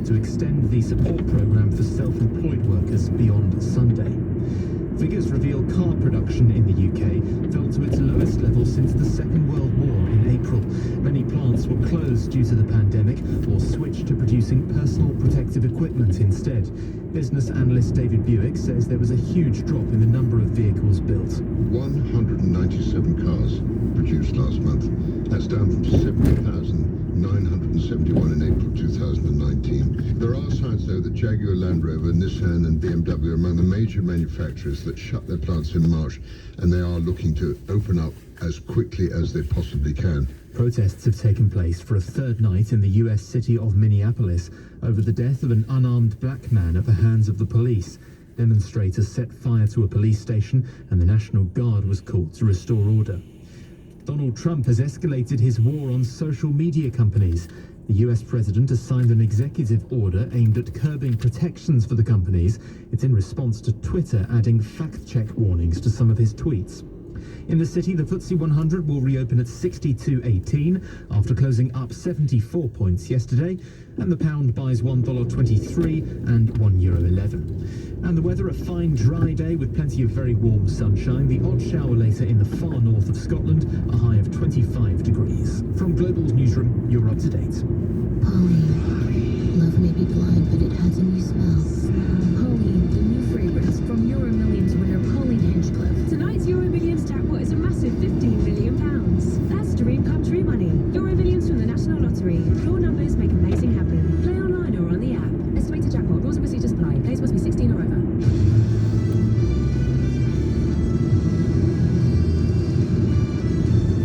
To extend the support programme for self-employed workers beyond Sunday. Figures reveal car production in the UK fell to its lowest level since the Second World War in April. Many plants were closed due to the pandemic or switched to producing personal protective equipment instead. Business analyst David Buick says there was a huge drop in the number of vehicles built. 197 cars produced last month. That's down from 70,971 in April 2019. There are signs, though, that Jaguar, Land Rover, Nissan and BMW are among the major manufacturers that shut their plants in March, and they are looking to open up as quickly as they possibly can. Protests have taken place for a third night in the US city of Minneapolis over the death of an unarmed black man at the hands of the police. Demonstrators set fire to a police station and the National Guard was called to restore order. Donald Trump has escalated his war on social media companies. The US president has signed an executive order aimed at curbing protections for the companies. It's in response to Twitter adding fact-check warnings to some of his tweets. In the city, the FTSE 100 will reopen at 62.18 after closing up 74 points yesterday, and the pound buys $1.23 and €1.11. And the weather, a fine dry day with plenty of very warm sunshine. The odd shower later in the far north of Scotland, a high of 25 degrees. From Global's newsroom, you're up to date. Pauline. Love may be blind, but it has a new smell. Pauline, the new fragrance from Euro Millions winner Pauline Hinchcliffe. Tonight's Euro Millions jackpot is a massive £15 million. That's dream come true money. Euro Millions from the National Lottery. Draw numbers make amazing happen. Play online or on the app. Estimated jackpot. Rules and procedures apply. Players must be 16 or over.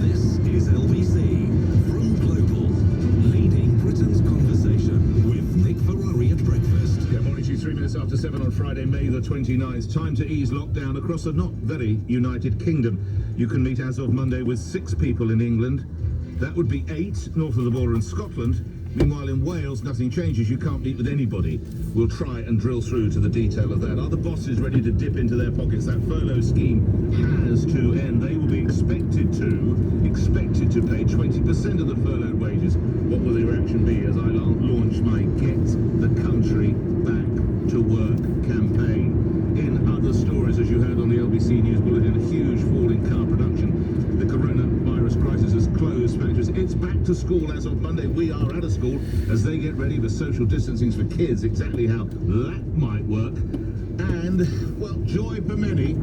This is LBC from Global, leading Britain's conversation with Nick Ferrari at breakfast. Good morning to you, 3 minutes after 7 on Friday, May the 29th. Time to ease lockdown across a not very United Kingdom. You can meet as of Monday with 6 people in England. That would be 8 north of the border in Scotland. Meanwhile, in Wales, nothing changes. You can't meet with anybody. We'll try and drill through to the detail of that. Are the bosses ready to dip into their pockets? That furlough scheme has to end. They will be expected to pay 20% of the furloughed wages. What will the reaction be as I launch my Get the Country Back to Work campaign? In other stories, as you heard on the LBC News Bulletin, a huge fall in car production. The coronavirus crisis has closed factories. It's back to school as of Monday. We are out of school as they get ready for social distancing for kids. Exactly how that might work. And, well, joy for many.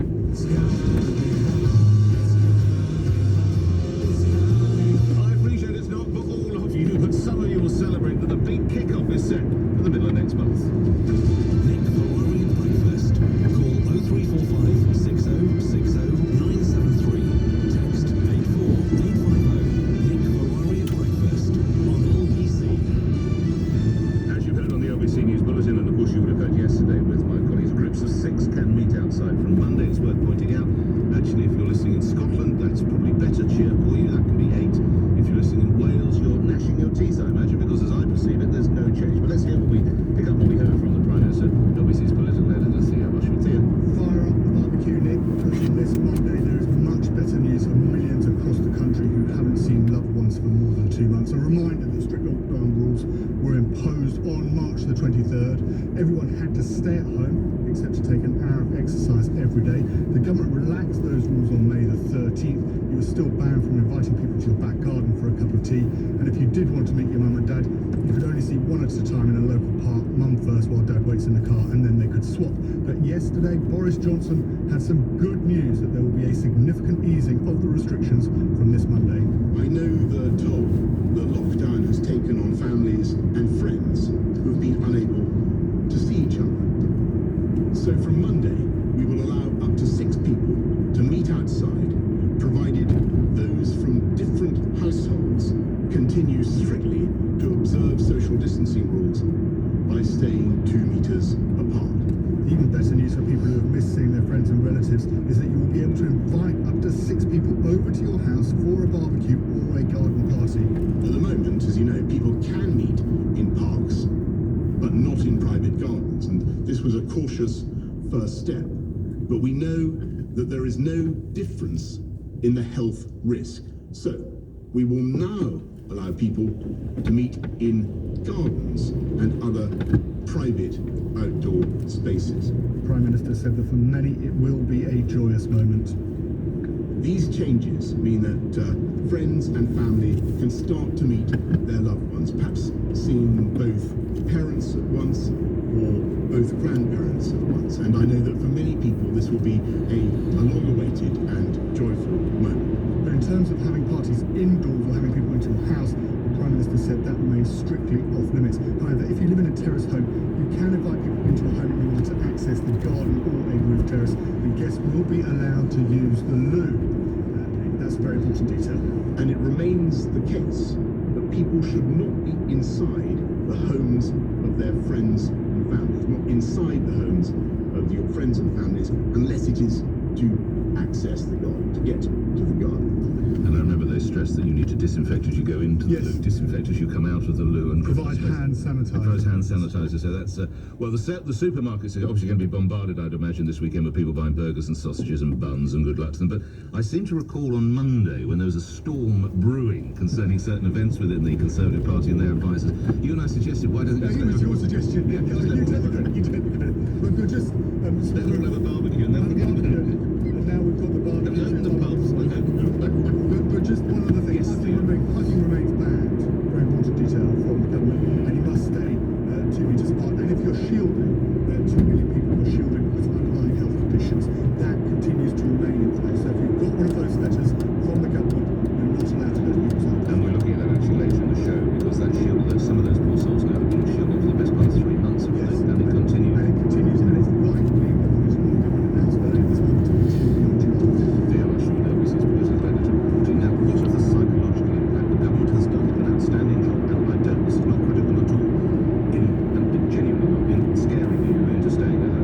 I appreciate it's not for all of you, but some of you will celebrate that the big kick-off is set for the middle of next month. Nick Ferrari at breakfast. Call 0345 6060 973. Text 84850. Nick Ferrari at breakfast on LBC. As you heard on the LBC News Bulletin, and of course you would have heard yesterday with my colleagues, groups of 6 can meet outside from Monday. It's worth pointing out, actually, if you're listening in Scotland, that's probably better cheer for you. That can be 8. If you're listening in Wales, you're gnashing your teeth, I imagine, because as I perceive it, there's no change. But let's hear what we pick up what we heard from the Prime Minister, LBC's political editor, Theo Bushman. Fire up the barbecue, Nick, because on this Monday there is much better news for millions across the country who haven't seen loved ones for more than 2 months. A reminder that strict lockdown rules were imposed on March the 23rd. Everyone had to stay at home except to take an hour of exercise every day. The government relaxed those rules on May the 13th. You were still banned from inviting people to your back garden for a cup of tea. And if you did want to meet your mum and dad, you could only see one at a time in a local mum first while dad waits in the car, and then they could swap. But yesterday, Boris Johnson had some good news that there will be a significant easing of the restrictions from this Monday. I know the toll the lockdown has taken on families and friends who have been unable to see each other. So from Monday, we will allow up to 6 people to meet outside, provided those from different households continue strictly to observe social distancing rules by staying 2 meters apart. Even better news for people who have missed seeing their friends and relatives is that you will be able to invite up to 6 people over to your house for a barbecue or a garden party. At the moment, as you know, people can meet in parks, but not in private gardens, and this was a cautious first step. But we know that there is no difference in the health risk. So we will now allow people to meet in gardens and other private outdoor spaces. The Prime Minister said that for many it will be a joyous moment. These changes mean that friends and family can start to meet their loved ones, perhaps seeing both parents at once or both grandparents at once. And I know that for many people this will be a long-awaited and joyful moment. But in terms of having parties indoors or having people into your house, the Prime Minister said that remains strictly off limits. However, if you live in a terrace home, you can invite people into your home if you want to access the garden or a roof terrace, and guests will be allowed to use the loo. That's a very important detail. And it remains the case that people should not be inside the homes of their friends and families, not inside the homes of your friends and families, unless it is to access the garden, to get to the garden. And I remember they stressed that you need to disinfect as you go into the Yes. loo, disinfect as you come out of the loo, and Provide hand sanitizer. Provide hand sanitizer. So that's well, the supermarkets are obviously going to be bombarded, I'd imagine, this weekend with people buying burgers and sausages and buns, and good luck to them. But I seem to recall on Monday when there was a storm brewing concerning certain events within the Conservative Party and their advisors, you and I suggested, why doesn't It was your suggestion. Yeah, just you let take the them credit. You take the credit. But we're just let them have a barbecue and then forget about it. and now we've got the barbecue. Open the pubs. But just one other thing, Yes, hugging remains banned. Very important detail from the government, and you must stay 2 meters apart. And if you're shielded, 2 million people are shielded with underlying health conditions, that continues to remain in place. So if you've got one of those letters from the government, you're not allowed to go to your side. And we're looking at that actually later in the show, because that shield, some of those poor souls now have been shielded for the best part of 3 months, and Yes, and it continues. And it continues, and it's likely that the government announced earlier this month to continue beyond July. Theo Ashton, LBC's political editor, reporting. Now, what of the psychological impact? The government has done an outstanding job, and I don't, this is not critical at all, in genuinely in scaring you into staying at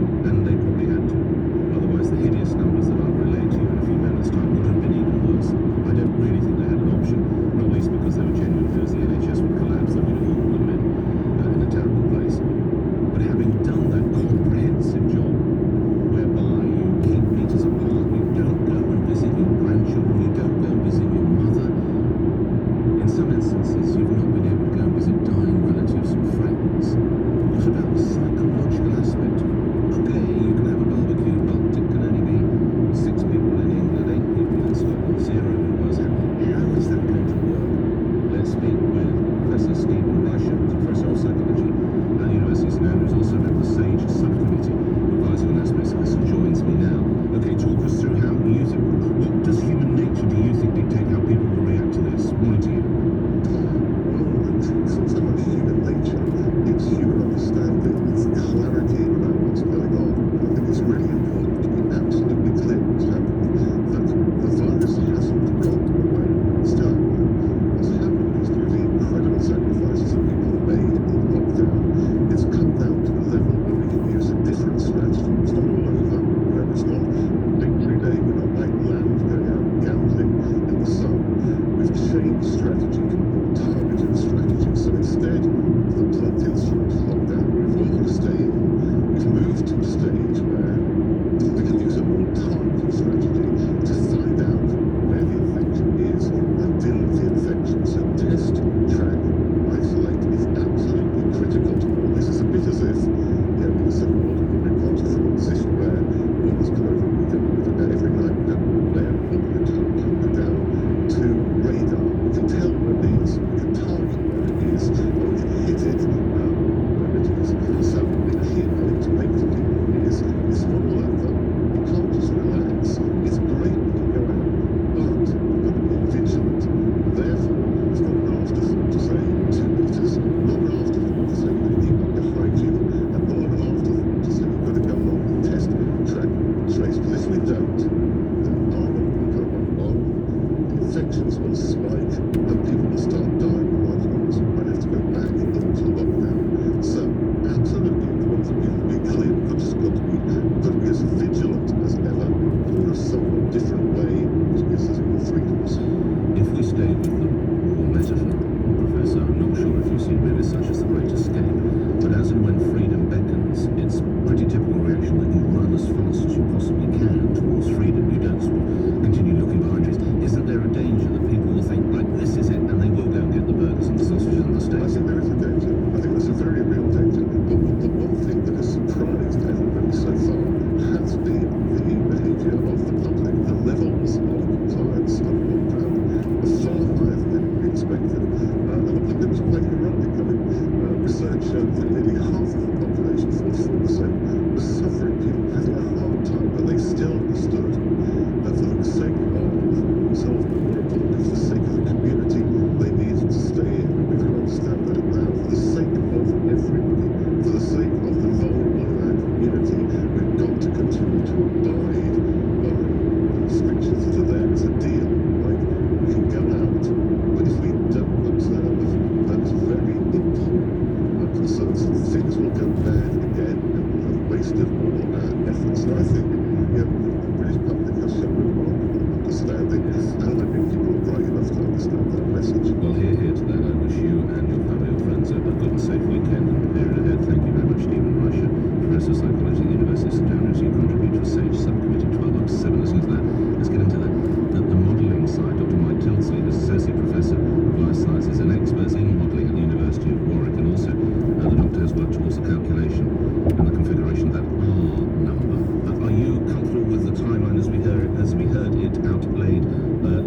good and safe weekend and period ahead. Thank you very much, Stephen Reischer, Professor of Psychology at the University of St Andrews. You contribute to a SAGE subcommittee 12 up to 7. Listen to that. Let's get into the modelling side. Dr. Mike Tilsley is Associate Professor of Life Sciences and expert in modelling at the University of Warwick, and also the doctor has worked towards the calculation and the configuration of that R number. Are you comfortable with the timeline as we heard it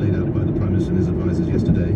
laid out by the Prime Minister and his advisors yesterday?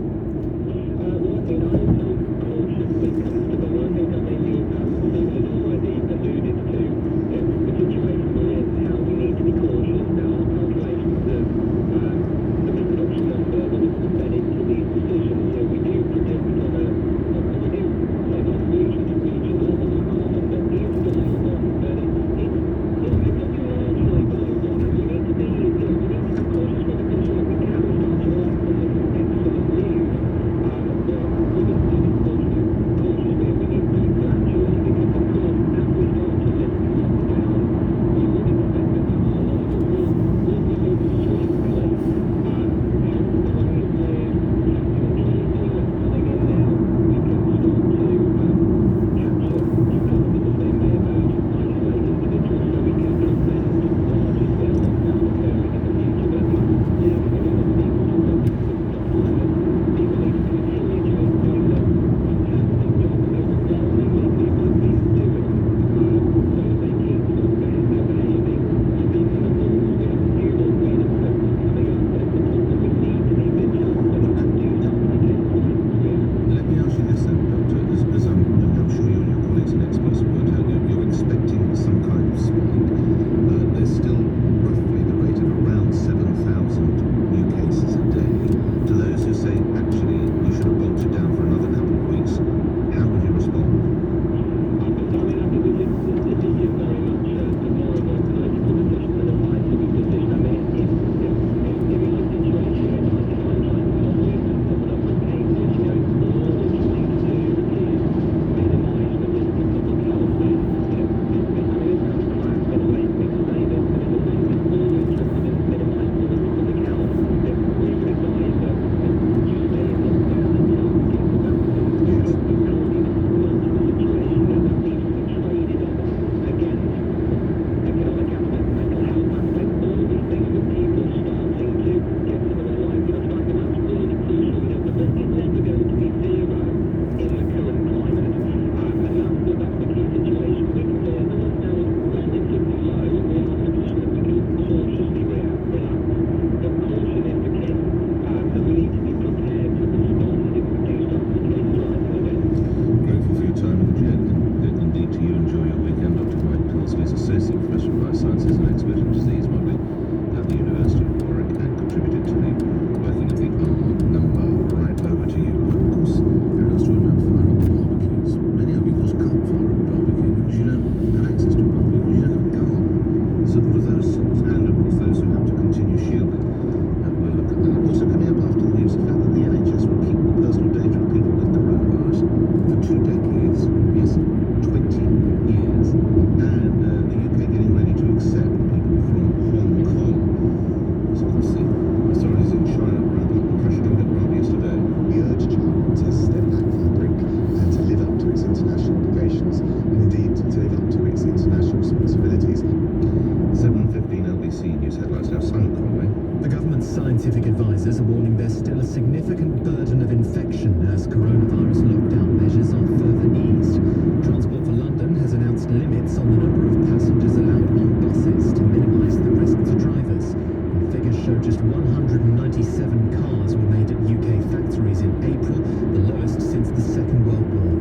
Scientific advisors are warning there's still a significant burden of infection as coronavirus lockdown measures are further eased. Transport for London has announced limits on the number of passengers allowed on buses to minimise the risk to drivers. And figures show just 197 cars were made at UK factories in April, the lowest since the Second World War.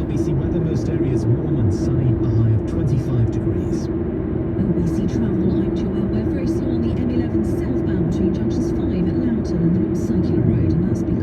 LBC weather, most areas warm and sunny, a high of 25 degrees. LBC Travel, I'm Joelle. We're very slow on the M11 southbound between junctions 5 at Loughton and the North Circular Road, and that's because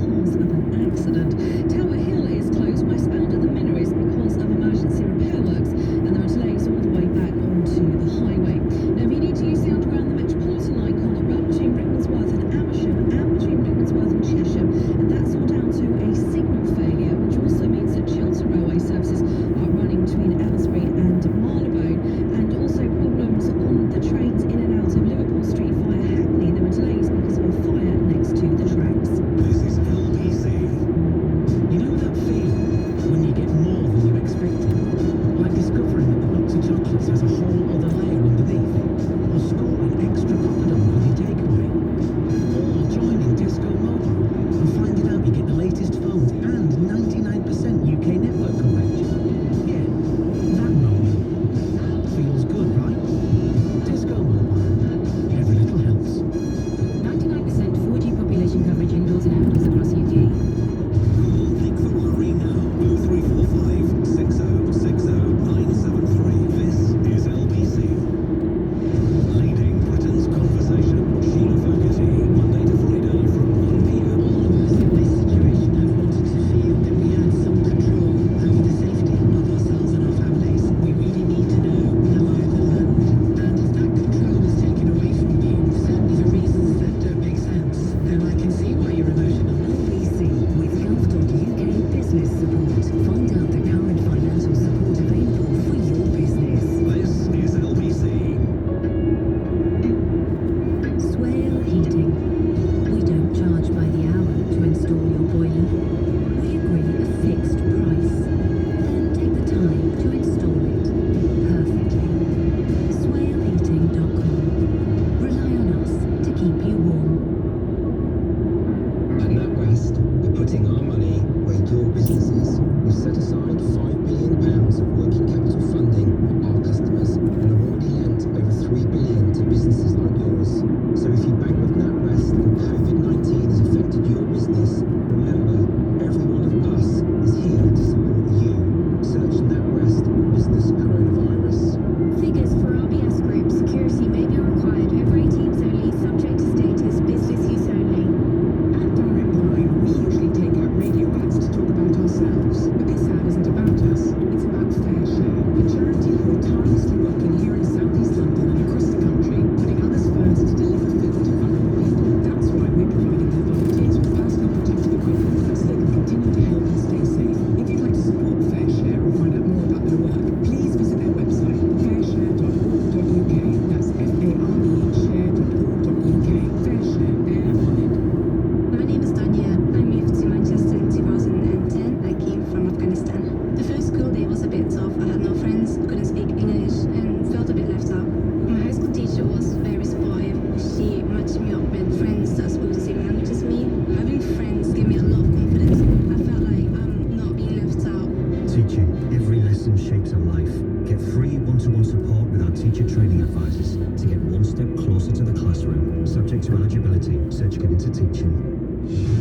into teaching.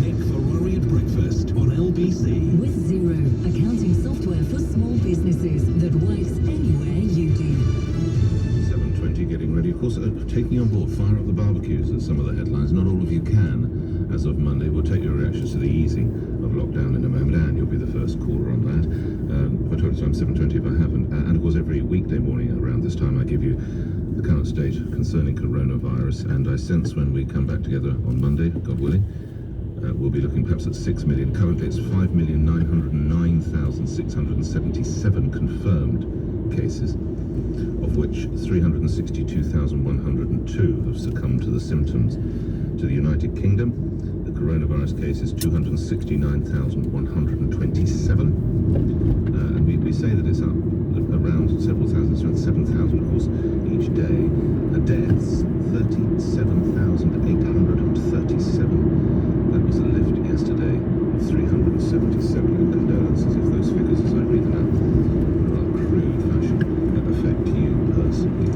Nick Ferrari at breakfast on LBC. With Zero, accounting software for small businesses that works anywhere you do. 7:20 getting ready. Of course, taking on board Fire Up the Barbecues are some of the headlines. Not all of you can. As of Monday, we'll take your reactions to the easing of lockdown in a moment, and you'll be the first caller on that. If I told you so, I'm 7:20 if I haven't. And of course, every weekday morning around this time, I give you the current state concerning coronavirus. And I sense when we come back together on Monday, God willing, we'll be looking perhaps at 6 million. Currently, it's 5,909,677 confirmed cases, of which 362,102 have succumbed to the symptoms. To the United Kingdom, the coronavirus case is 269,127. And we say that it's up around several thousand, so it's 7,000, of course, each day. The deaths, 37,837. That was a lift yesterday of 377. And condolences if those figures, as I read them out, in a crude fashion, affect you personally.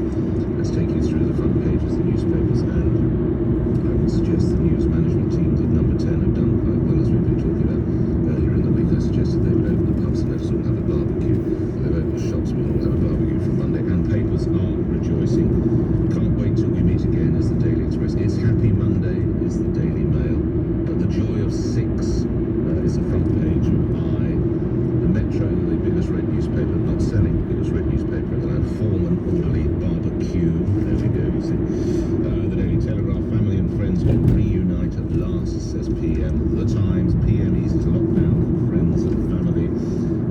Let's take you through the front pages of the newspapers, and I would suggest the news management team at Number 10 have done quite well, as we've been talking about earlier in the week. I suggested they would open the pubs and let us all have a barbecue. They've opened the shops, we'll all have a barbecue from Monday, and papers are rejoicing. Can't wait till we meet again, is the Daily Express. It's Happy Monday, is the Daily Mail. But the joy of 6 is the front page of I. The Metro, the biggest red newspaper, not selling, the biggest red newspaper in the land. Foreman Orderly Barbecue. There we go, you see. The Daily Telegraph, family and friends will reunite at last, says PM. The Times, PM eases lockdown, friends and family.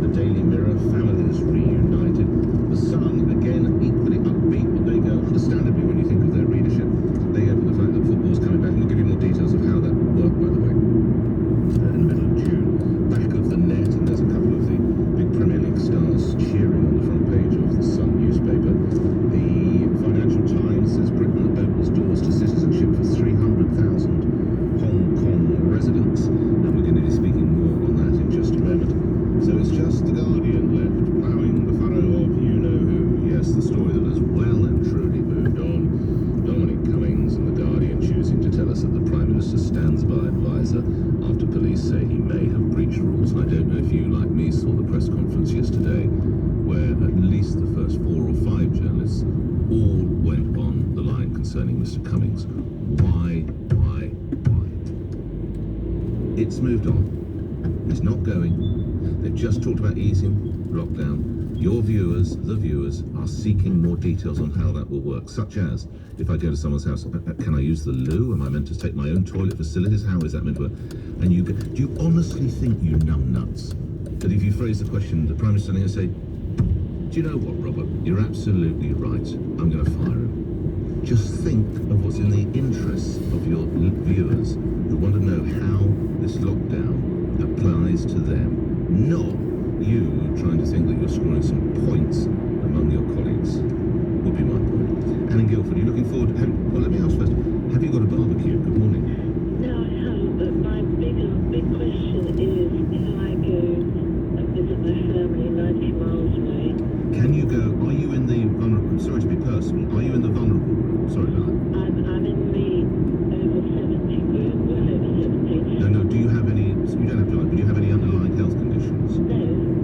The Daily Mirror, families reunited. The Sun, again, equally upbeat, but they go, understandably, when you think of their readership, they go for the fact that football's coming back. And we'll give you more details of how that will work, by the way, in the middle of June. Back of the net, and there's a couple of the big Premier League stars cheering on the front page of the Sun newspaper. The Financial Times says Britain opens doors to citizenship for 300,000 Hong Kong residents, and we're going to be speaking more on that in just a moment. So it's just the Guardian left, ploughing the furrow of you-know-who. Yes, the story that has well and truly moved on. Dominic Cummings and the Guardian choosing to tell us that the Prime Minister stands by advisor after police say he may have breached rules. I don't know if you, like me, saw the press conference yesterday where at least the first 4 or 5 journalists all went on the line concerning Mr. Cummings. Why? It's moved on. It's not going. They've just talked about easing lockdown. Your viewers, the viewers, are seeking more details on how that will work, such as, if I go to someone's house, can I use the loo? Am I meant to take my own toilet facilities? How is that meant to work? And you go, do you honestly think, you numbnuts, that if you phrase the question, the Prime Minister is going to say, do you know what, Robert? You're absolutely right. I'm going to fire him. Just think of what's in the interests of your viewers who want to know how this lockdown applies to them, not you trying to think that you're scoring some points among your colleagues, would be my point. And in Guildford, are you looking forward to, well, let me ask first, have you got a barbecue? Good morning. No, I haven't, but my big question is, can I go and visit my family 90 miles away? Can you go, are you in the vulnerable, sorry to be personal, are you in the vulnerable group? Sorry, Lana. I'm in the over 70 group, well over 70. No, do you have any, you don't have to, but do you have any underlying health conditions? No.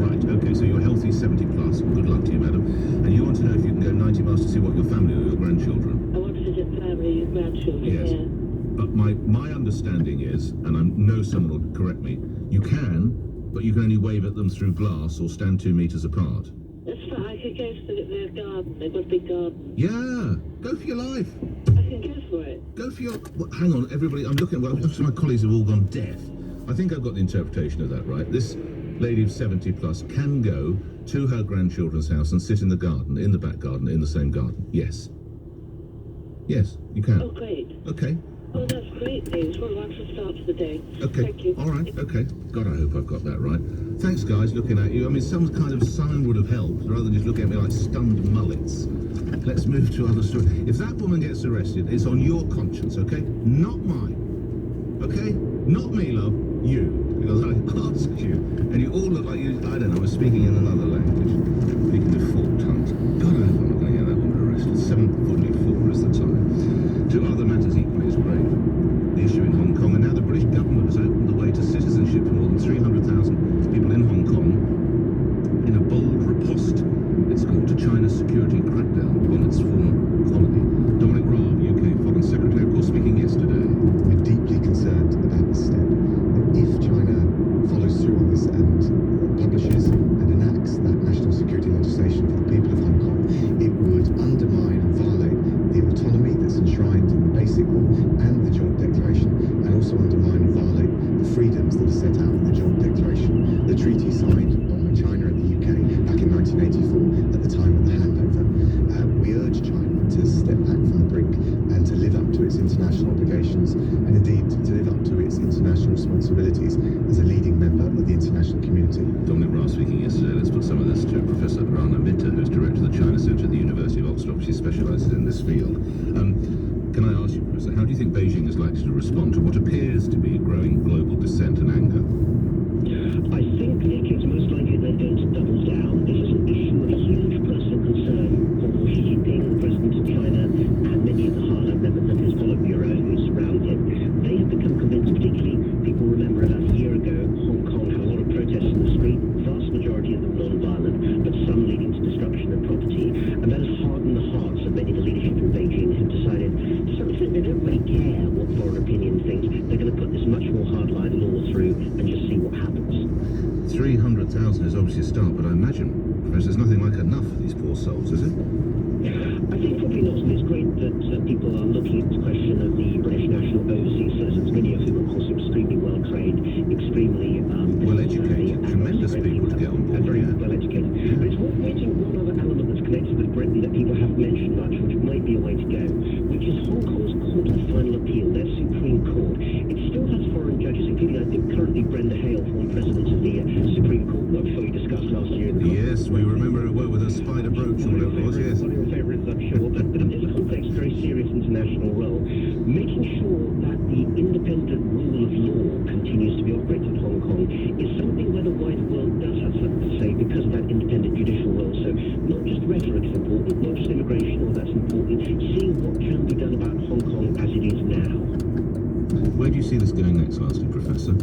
Right, okay, so you're healthy, 70 plus, good luck to you, madam. And you want to know if you can go 90 miles to see what, your family or your grandchildren? I want to visit family, grandchildren, Yes. yeah. But my understanding is, and I know someone will correct me, you can, but you can only wave at them through glass or stand 2 meters apart. That's fine, I could go to their garden, they've got a big garden. Yeah, go for your life. I can go for it. Go for your, well, hang on, everybody, I'm looking, well, my colleagues have all gone deaf. I think I've got the interpretation of that right. This lady of 70 plus can go to her grandchildren's house and sit in the garden, in the back garden, in the same garden. Yes. Yes, you can. Oh, great. Okay. Oh, that's great news. What a wonderful start to the day. Okay. Thank you. All right. Okay. God, I hope I've got that right. Thanks, guys, looking at you. I mean, some kind of sign would have helped, rather than just looking at me like stunned mullets. Let's move to other stories. If that woman gets arrested, it's on your conscience, okay? Not mine. Okay? Not me, love. You. Because I asked you, and you all look like you, I don't know, were speaking in another language. Speaking of forked tongues. God, I hope I'm not going to get that woman arrested. 7:44 is the time. To other matters equally as grave. The issue in Hong Kong legislation for the people of Hong Kong, it would undermine and violate the autonomy that's enshrined in the Basic Law and the Joint Declaration, and also undermine and violate the freedoms that are set out in the Joint Declaration. The treaty signed by China and the UK back in 1984 at the time of the handover. We urge China to step back from the brink and to live up to its international obligations, and indeed to live up to its international responsibilities as a leading member of the international community. Dominic Ross speaking yesterday. Let's put some of this to Professor Rana Mitter, who's director of the China Centre at the University of Oxford. She specialises in this field. Can I ask you, Professor, how do you think Beijing is likely to respond to what appears to be a growing global dissent and anger? I think, Nick, it's most likely they're going to double down. This is an issue of huge personal concern for Xi Jinping, the president of China, and many of the hardline members of his Politburo who surround him. They have become convinced, particularly people remember about a year ago, Hong Kong had a lot of protests in the street, vast majority of them non-violent, but some leading to destruction of property, and that has hardened the hearts of many of the leadership in Beijing who've decided, to some extent, they don't really care what foreign opinion thinks. They're going to put this much more hardline law through and just see what happens. 300,000 is obviously a start, but I imagine, Professor, there's nothing like enough for these poor souls, is it? I think probably not. It's great that people are looking at the question of the British national overseas citizens, many of whom are, of course, extremely well trained, extremely well educated, tremendous people to get on board. And very well educated. But it's worth mentioning one other element that's connected with Britain that people haven't mentioned much, which might be a way to go, which is Hong Kong's Court of Final Appeal, their Supreme Court. It still has foreign judges, including, I think, currently Brenda Hale, former president of the Supreme Court, not fully discussed last year. Yes, we remember her well with her spider brooch or whatever it was, yes. One of your favourites, I'm sure. But in this context, a very serious international role, making sure that the independent rule of law continues to be operated in Hong Kong is something where the wider world does have something to say because of that independent judicial role. So not just rhetoric is important, not just immigration, all that's important, seeing what can be done about Hong Kong as it is now. Where do you see this going next, lastly, Professor?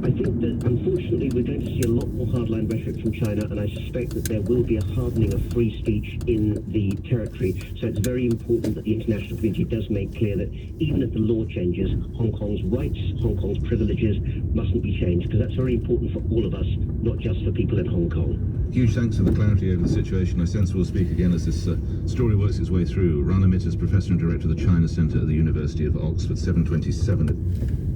I think that, unfortunately, we're going to see a lot more hardline rhetoric from China, and I suspect that there will be a hardening of free speech in the territory. So it's very important that the international community does make clear that even if the law changes, Hong Kong's rights, Hong Kong's privileges mustn't be changed, because that's very important for all of us, not just for people in Hong Kong. Huge thanks for the clarity over the situation. I sense we'll speak again as this story works its way through. Rana Mitter is Professor and Director of the China Centre at the University of Oxford, 7:27.